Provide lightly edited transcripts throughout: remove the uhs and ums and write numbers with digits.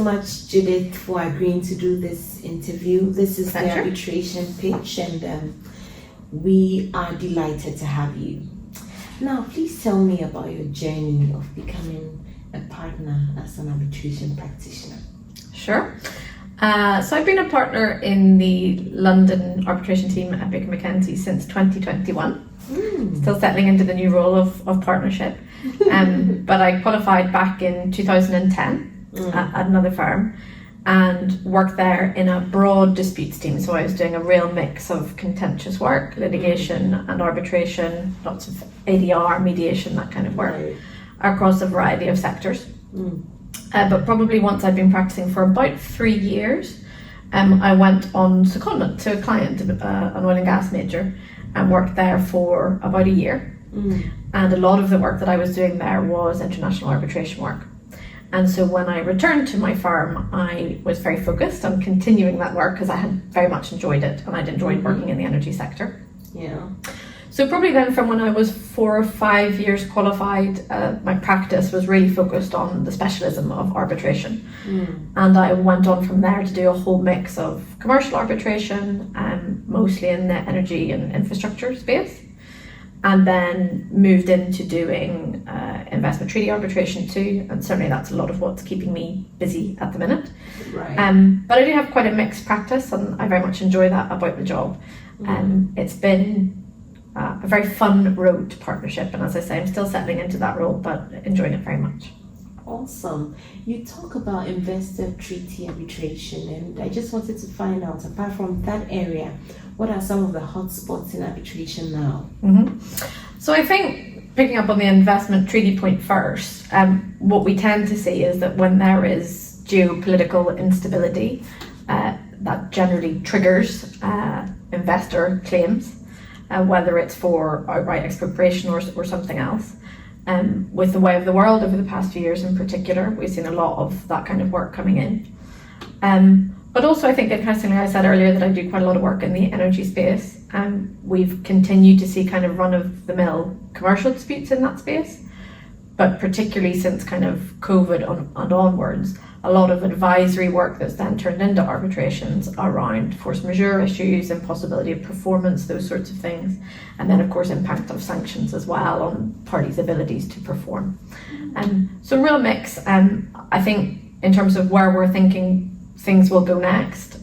much, Judith, for agreeing to do this interview. This is the Arbitration Pitch, and we are delighted to have you. Now, please tell me about your journey of becoming a partner as an arbitration practitioner. Sure. So I've been a partner in the London arbitration team at Baker McKenzie since 2021. Still settling into the new role of partnership. But I qualified back in 2010 at another firm and worked there in a broad disputes team. So I was doing a real mix of contentious work, litigation and arbitration, lots of ADR, mediation, that kind of work, across a variety of sectors. But probably once I'd been practicing for about 3 years, I went on secondment to a client, an oil and gas major, and worked there for about a year. And a lot of the work that I was doing there was international arbitration work. And so when I returned to my firm, I was very focused on continuing that work because I had very much enjoyed it and I'd enjoyed working in the energy sector. Yeah. So probably then from when I was 4 or 5 years qualified, my practice was really focused on the specialism of arbitration. And I went on from there to do a whole mix of commercial arbitration, mostly in the energy and infrastructure space. And then moved into doing investment treaty arbitration too, and certainly that's a lot of what's keeping me busy at the minute. But I do have quite a mixed practice and I very much enjoy that about the job. It's been a very fun road to partnership, and as I say, I'm still settling into that role but enjoying it very much. Awesome. You talk about investor treaty arbitration, and I just wanted to find out, apart from that area, what are some of the hot spots in arbitration now? So I think, picking up on the investment treaty point first, what we tend to see is that when there is geopolitical instability, that generally triggers investor claims, whether it's for outright expropriation or something else. With the way of the world over the past few years in particular, we've seen a lot of that kind of work coming in. But also I think, interestingly, I said earlier that I do quite a lot of work in the energy space. We've continued to see kind of run-of-the-mill commercial disputes in that space, but particularly since kind of COVID and onwards, a lot of advisory work that's then turned into arbitrations around force majeure issues, impossibility of performance, those sorts of things. And then of course impact of sanctions as well on parties' abilities to perform. So real mix. I think in terms of where we're thinking things will go next,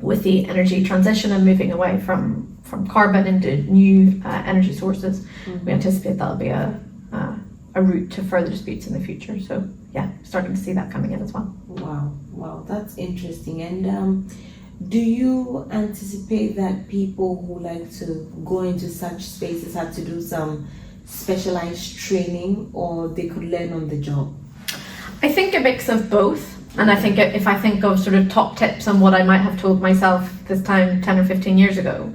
with the energy transition and moving away from carbon into new energy sources, we anticipate that'll be a route to further disputes in the future. So yeah, starting to see that coming in as well. Wow, that's interesting. And do you anticipate that people who like to go into such spaces have to do some specialized training, or they could learn on the job? I think a mix of both. And I think if I think of sort of top tips on what I might have told myself this time 10 or 15 years ago,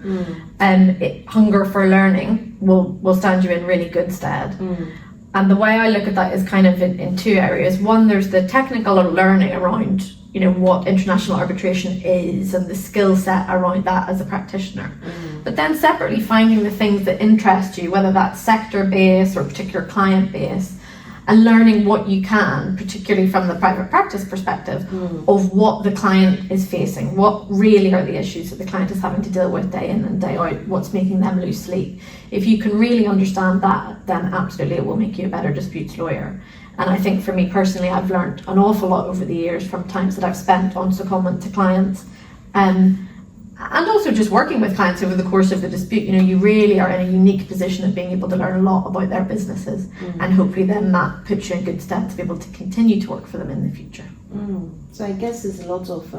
hunger for learning will stand you in really good stead. And the way I look at that is kind of in two areas. One, there's the technical learning around, what international arbitration is and the skill set around that as a practitioner. But then separately finding the things that interest you, whether that's sector-based or particular client-based, and learning what you can, particularly from the private practice perspective, of what the client is facing, what really are the issues that the client is having to deal with day in and day out, what's making them lose sleep. If you can really understand that, then absolutely it will make you a better disputes lawyer. And I think for me personally, I've learned an awful lot over the years from times that I've spent on secondment to clients, and also just working with clients over the course of the dispute. You really are in a unique position of being able to learn a lot about their businesses, and hopefully then that puts you in good stead to be able to continue to work for them in the future. So I guess there's a lot of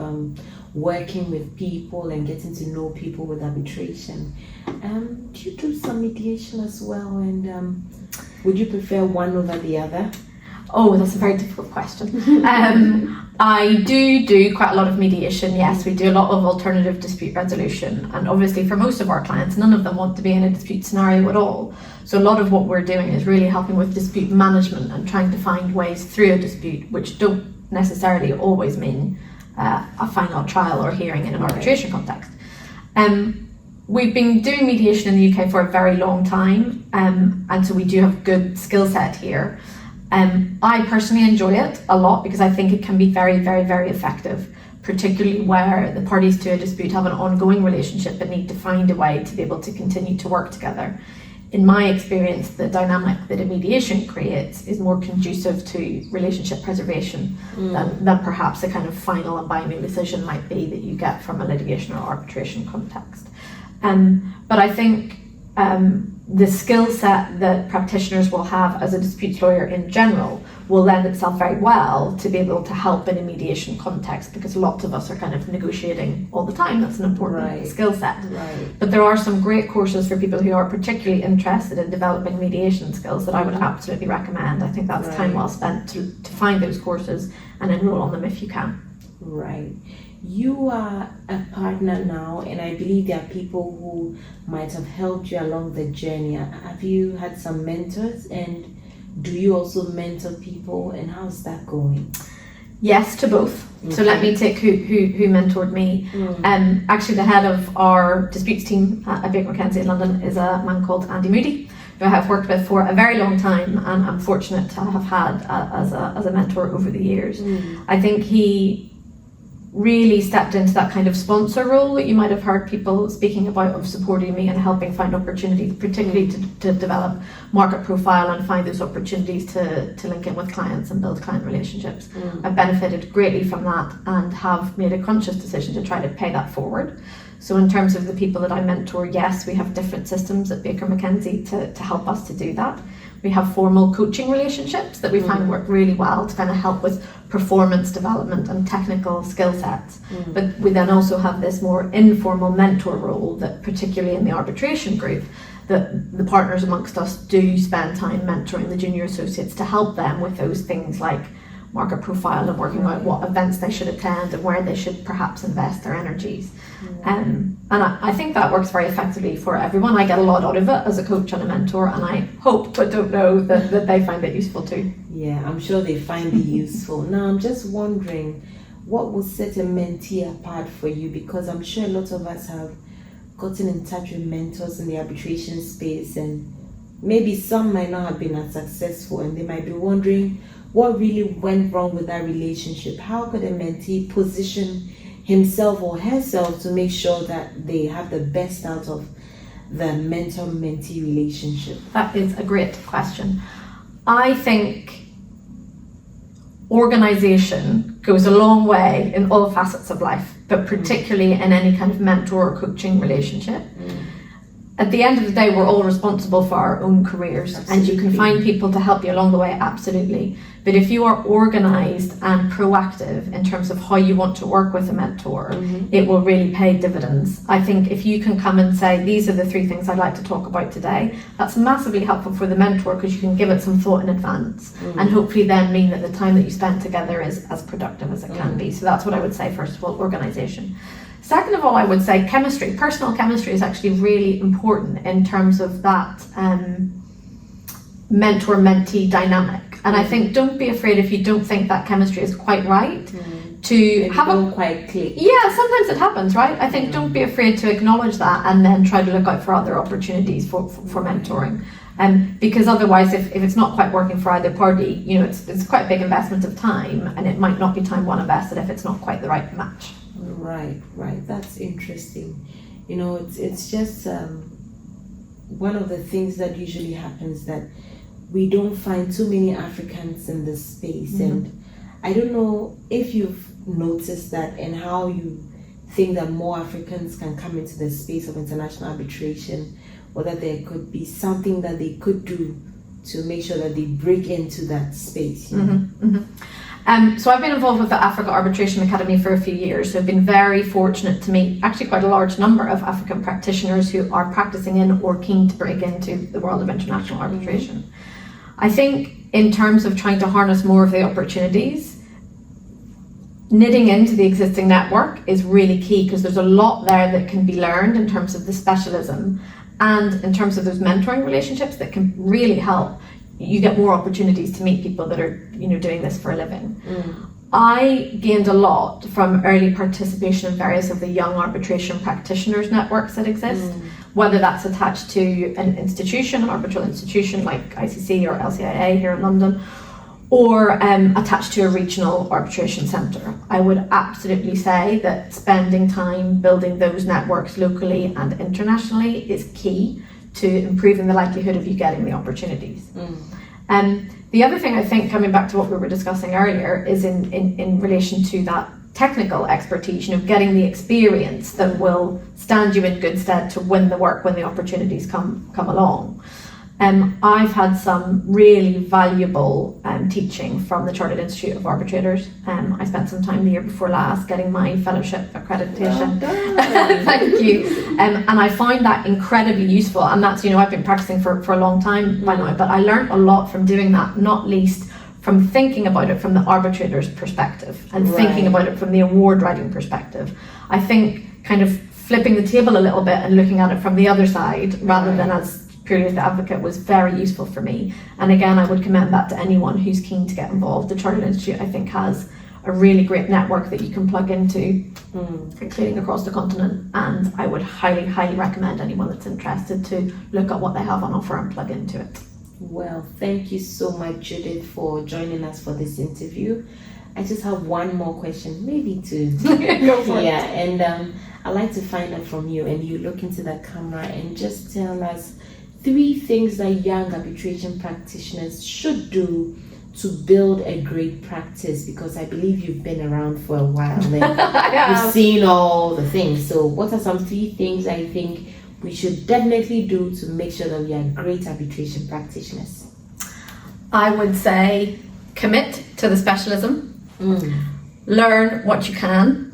working with people and getting to know people with arbitration. Do you do some mediation as well, and would you prefer one over the other? Oh, that's a very difficult question. I do quite a lot of mediation, yes. We do a lot of alternative dispute resolution, and obviously for most of our clients, none of them want to be in a dispute scenario at all. So a lot of what we're doing is really helping with dispute management and trying to find ways through a dispute, which don't necessarily always mean a final trial or hearing in an arbitration context. We've been doing mediation in the UK for a very long time, and so we do have good skill set here. I personally enjoy it a lot because I think it can be very, very, very effective, particularly where the parties to a dispute have an ongoing relationship but need to find a way to be able to continue to work together. In my experience, the dynamic that a mediation creates is more conducive to relationship preservation than perhaps a kind of final and binding decision might be that you get from a litigation or arbitration context. But I think the skill set that practitioners will have as a disputes lawyer in general will lend itself very well to be able to help in a mediation context, because lots of us are kind of negotiating all the time. That's an important skill set. But there are some great courses for people who are particularly interested in developing mediation skills that I would absolutely recommend. I think that's time well spent to find those courses and enroll on them if you can. Right. You are a partner now, and I believe there are people who might have helped you along the journey. Have you had some mentors, and do you also mentor people, and how's that going? Yes, to both. Okay. So let me take who mentored me. Actually, the head of our disputes team at Baker McKenzie in London is a man called Andy Moody, who I have worked with for a very long time, and I'm fortunate to have had as a mentor over the years. I think he really stepped into that kind of sponsor role that you might have heard people speaking about, of supporting me and helping find opportunities, particularly to develop market profile and find those opportunities to link in with clients and build client relationships. I've benefited greatly from that and have made a conscious decision to try to pay that forward. So in terms of the people that I mentor, yes, we have different systems at Baker McKenzie to help us to do that. We have formal coaching relationships that we find work really well to kind of help with performance development and technical skill sets. But we then also have this more informal mentor role that, particularly in the arbitration group, that the partners amongst us do spend time mentoring the junior associates to help them with those things like market profile and working out what events they should attend and where they should perhaps invest their energies. And I think that works very effectively for everyone. I get a lot out of it as a coach and a mentor, and I hope, but don't know, that they find it useful too. Yeah, I'm sure they find it useful. Now, I'm just wondering, what will set a mentee apart for you? Because I'm sure a lot of us have gotten in touch with mentors in the arbitration space, and maybe some might not have been as successful, and they might be wondering what really went wrong with that relationship. How could a mentee position himself or herself to make sure that they have the best out of the mentor-mentee relationship? That is a great question. I think organization goes a long way in all facets of life, but particularly in any kind of mentor or coaching relationship. At the end of the day, we're all responsible for our own careers. Absolutely. And you can find people to help you along the way, absolutely. But if you are organized and proactive in terms of how you want to work with a mentor, it will really pay dividends. I think if you can come and say, these are the 3 things I'd like to talk about today, that's massively helpful for the mentor, because you can give it some thought in advance and hopefully then mean that the time that you spend together is as productive as it can be. So that's what I would say, first of all, organization. Second of all, I would say chemistry. Personal chemistry is actually really important in terms of that mentor-mentee dynamic. And I think don't be afraid if you don't think that chemistry is quite right to have a quite click. Yeah, sometimes it happens, right? I think don't be afraid to acknowledge that and then try to look out for other opportunities for mentoring. Because otherwise, if it's not quite working for either party, you know, it's quite a big investment of time, and it might not be time well invested if it's not quite the right match. Right. That's interesting. You know, it's just one of the things that usually happens, that we don't find too many Africans in this space. And I don't know if you've noticed that, and how you think that more Africans can come into the space of international arbitration, or that there could be something that they could do to make sure that they break into that space. So I've been involved with the Africa Arbitration Academy for a few years, so I've been very fortunate to meet actually quite a large number of African practitioners who are practicing in or keen to break into the world of international arbitration. I think in terms of trying to harness more of the opportunities, knitting into the existing network is really key, because there's a lot there that can be learned in terms of the specialism and in terms of those mentoring relationships that can really help you get more opportunities to meet people that are, you know, doing this for a living. I gained a lot from early participation in various of the young arbitration practitioners networks that exist, whether that's attached to an institution, an arbitral institution like ICC or LCIA here in London, or attached to a regional arbitration centre. I would absolutely say that spending time building those networks locally and internationally is key to improving the likelihood of you getting the opportunities. The other thing I think, coming back to what we were discussing earlier, is in relation to that technical expertise, getting the experience that will stand you in good stead to win the work when the opportunities come along. I've had some really valuable teaching from the Chartered Institute of Arbitrators. I spent some time the year before last getting my fellowship accreditation. Well Thank you. And I find that incredibly useful. And that's, I've been practicing for a long time by now, but I learned a lot from doing that, not least from thinking about it from the arbitrator's perspective and thinking about it from the award writing perspective. I think kind of flipping the table a little bit and looking at it from the other side rather than as purely as the advocate was very useful for me. And again, I would commend that to anyone who's keen to get involved. The Chartered Institute, I think, has a really great network that you can plug into, including across the continent. And I would highly, highly recommend anyone that's interested to look at what they have on offer and plug into it. Well, thank you so much, Judith, for joining us for this interview. I just have one more question, maybe two. Go for it. Yeah, and I'd like to find out from you, and you look into the camera and just tell us 3 things that young arbitration practitioners should do to build a great practice, because I believe you've been around for a while and you've seen all the things. So what are some 3 things I think we should definitely do to make sure that we are great arbitration practitioners? I would say commit to the specialism, learn what you can,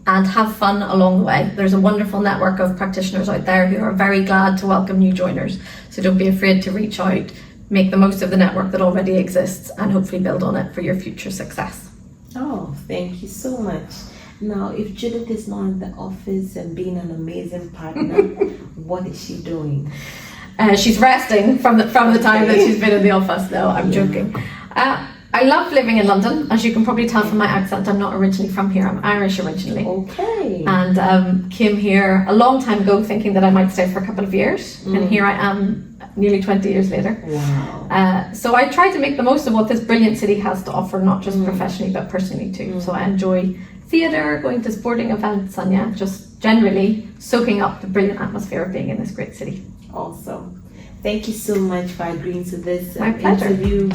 and have fun along the way. There's a wonderful network of practitioners out there who are very glad to welcome new joiners. So don't be afraid to reach out, make the most of the network that already exists, and hopefully build on it for your future success. Oh, thank you so much. Now, if Judith is not in the office and being an amazing partner, what is she doing? She's resting from the time that she's been in the office. No, I'm joking. I love living in London. As you can probably tell from my accent, I'm not originally from here. I'm Irish originally. Okay. And came here a long time ago thinking that I might stay for a couple of years. And here I am nearly 20 years later. Wow. So I try to make the most of what this brilliant city has to offer, not just professionally, but personally too. So I enjoy theatre, going to sporting events, and just generally soaking up the brilliant atmosphere of being in this great city. Awesome. Thank you so much for agreeing to this My pleasure. interview.